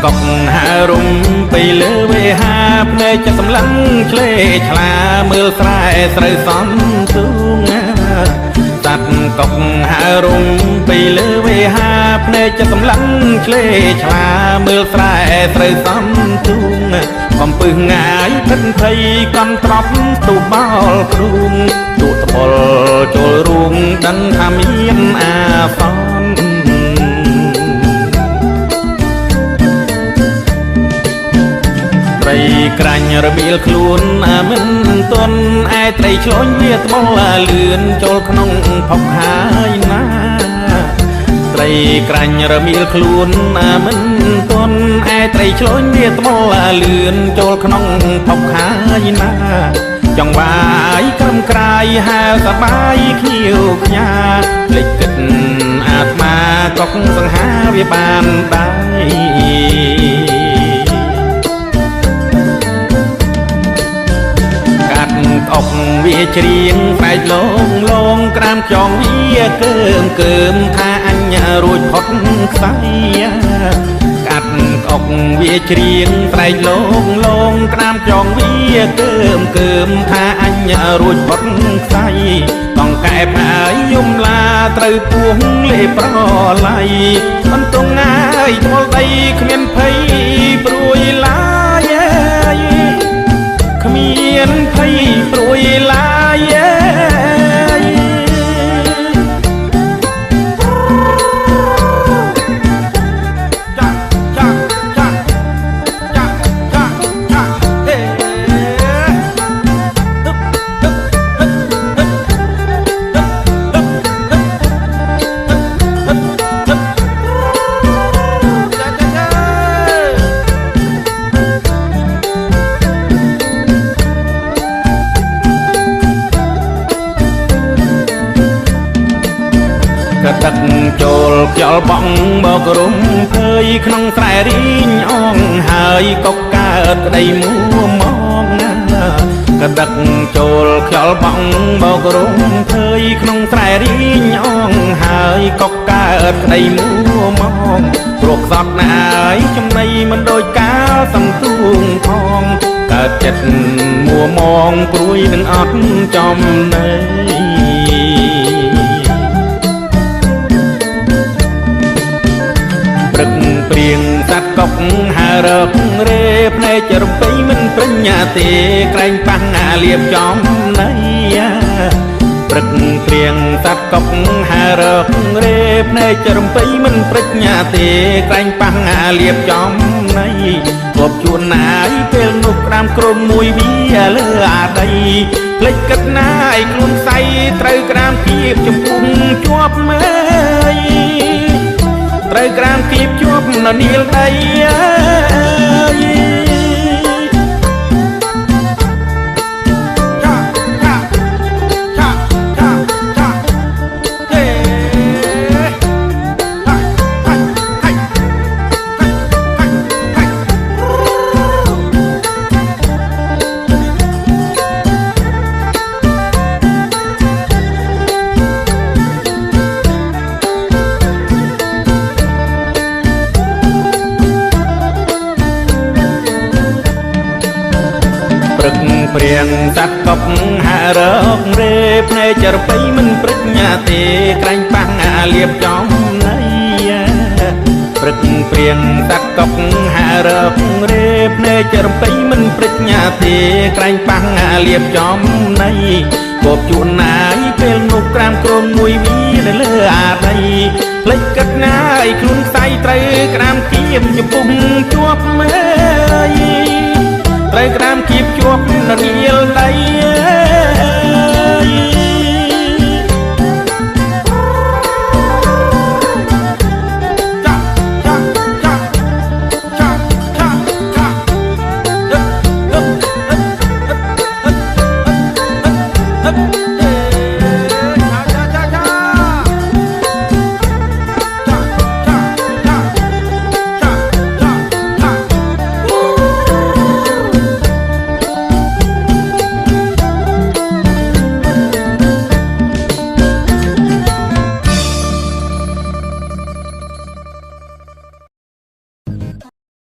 កុកហារុំពីលើវេហាភ្នែកចិត្តសម្លឹងឆ្លេឆ្លាមើលស្រែស្រូវសំទូងសត្វកុកហារុំពីលើវេហាភ្នែកចិត្តសម្លឹងឆ្លេឆ្លាមើលស្រែស្រូវសំទូងកំពឹសងាយភិនភ័យកំត្រប់ទូបោលព្រួងទូតបលចូលរួងដឹងថាមានអាសន្នត្រីក្រាញ់របៀលខ្លួនមិនទន់ឯត្រីឆ្លុញវាត្បល់លឿនចូលក្នុងផុកហើយណាត្រីក្រាញ់រមៀលខ្លួនមិនទន់ឯត្រីឆ្លុញវាត្បល់លឿនចូលក្នុងផុកហើយណាចង់វាយក្រំក្រាយហើសបាយខៀវខ្ញាភ្លេចគិតអាត្មាកុកសង្ហាវាបានដែរអុកវាច្រៀងផ្នែកលងលងក្រាមចងវាកើមថាអញរួចផុតខ្សែកាត់អុកវាច្រៀងផ្នែកលងលងក្រាមចងវាកើមថាអញរួចផុតខ្សែកងកែបហើយយំឡាត្រូវពោះលេប្រឡៃមិនទងងាយថ្មល់ដីគ្មានភ័យព្រួយឡាយគ្មានភ័យព្រួយឡាយទឹកចូលខ្យល់បងបករុំភើយក្នុងស្រែរីងអងហើយកុកកើតក្តីមួមកណាកដឹកចូលខ្យល់បងបករុំភើយក្នុងស្រែរីងអងហើយកុកកើតក្តីមួមកព្រោះខ្សត់ណាយចំណៃមិនដូចកាលសំទួងផងកើតចិត្តមួមងព្រួយនឹងអត់ចំណៃព្រឹកព្រៀងសត្វកុកហើរករេភ្នែករំពេញមិនប្រញ្ញាទេក្រែងប៉ះងាលៀបចំណៃព្រឹកព្រៀងសត្វកុកហើរករេភ្នែករំពេញមិនប្រញ្ញាទេក្រែងប៉ះងាលៀបចំណៃគប់ជួនណាយពេលនោះក្រាមក្រមមួយវាលើអាដីភ្លេចគិតណាយខ្លួនខ្សៃត្រូវក្រាមគៀបចំពុំជាប់មើលត្រូវក្រាមគៀបជាប់នៅនីលដីព្រឹកព្រៀងសត្វកុកហើរករេភ្នែករំពេញមិនប្រញ្ញាទេក្រែងប៉ះងាលៀបចំណៃព្រឹកព្រៀងសត្វកុកហើរករេភ្នែករំពេញមិនប្រញ្ញាទេក្រែងប៉ះងាលៀបចំណៃគប់ជួនណាយពេលនោះក្រាមក្រមមួយវានៅលើអាដីភ្លេចគិតណាយខ្លួនខ្សែត្រូវក្រាមគៀបចំពុំជាប់មើលត្រូវក្រាមគៀបជាប់នៅនីលដី